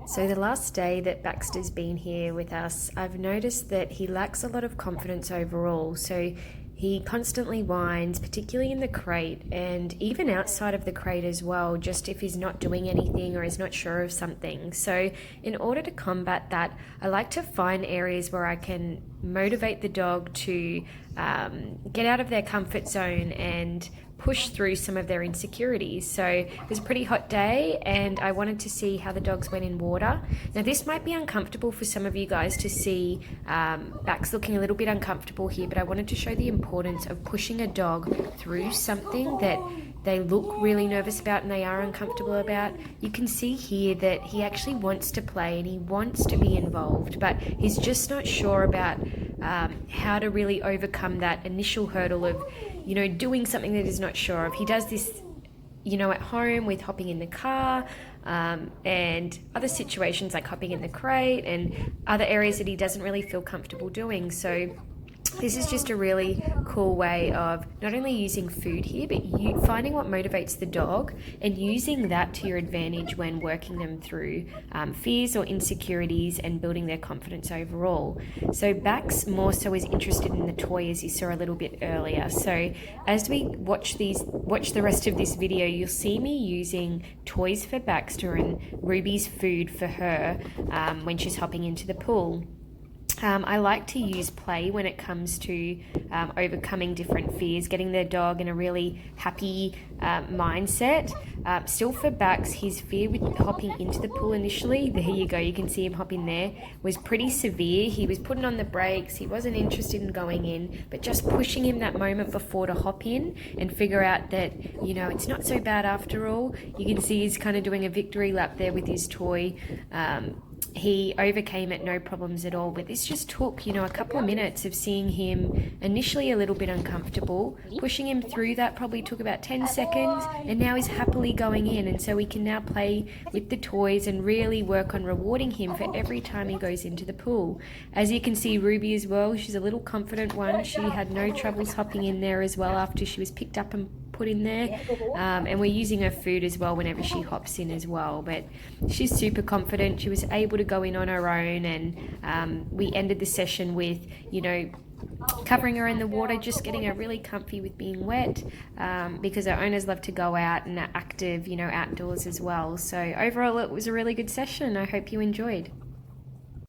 So the last day that Baxter's been here with us, I've noticed that he lacks a lot of confidence overall. So he constantly whines, particularly in the crate and even outside of the crate as well, just if he's not doing anything or is not sure of something. So in order to combat that, I like to find areas where I can motivate the dog to get out of their comfort zone and push through some of their insecurities. So it was a pretty hot day and I wanted to see how the dogs went in water. Now this might be uncomfortable for some of you guys to see Bax looking a little bit uncomfortable here, but I wanted to show the importance of pushing a dog through something that they look really nervous about and they are uncomfortable about. You can see here that he actually wants to play and he wants to be involved, but he's just not sure about how to really overcome that initial hurdle of, doing something that he's not sure of. He does this, at home with hopping in the car and other situations like hopping in the crate and other areas that he doesn't really feel comfortable doing. So this is just a really cool way of not only using food here, but finding what motivates the dog and using that to your advantage when working them through fears or insecurities and building their confidence overall. So Bax more so is interested in the toy, as you saw a little bit earlier. So as we watch the rest of this video, you'll see me using toys for Baxter and Ruby's food for her when she's hopping into the pool. I like to use play when it comes to overcoming different fears, getting their dog in a really happy mindset. Still for Bax, his fear with hopping into the pool initially, there you go, you can see him hop in there, was pretty severe. He was putting on the brakes, he wasn't interested in going in, but just pushing him that moment before to hop in and figure out that, it's not so bad after all. You can see he's kind of doing a victory lap there with his toy. He overcame it, no problems at all, but this just took, a couple of minutes of seeing him initially a little bit uncomfortable, pushing him through that probably took about 10 seconds, and now he's happily going in, and so we can now play with the toys and really work on rewarding him for every time he goes into the pool. As you can see, Ruby as well, she's a little confident one. She had no troubles hopping in there as well after she was picked up and put in there, and we're using her food as well whenever she hops in as well, but she's super confident. She was able to go in on her own, and we ended the session with covering her in the water, just getting her really comfy with being wet, because our owners love to go out and are active outdoors as well. So overall it was a really good session. I hope you enjoyed.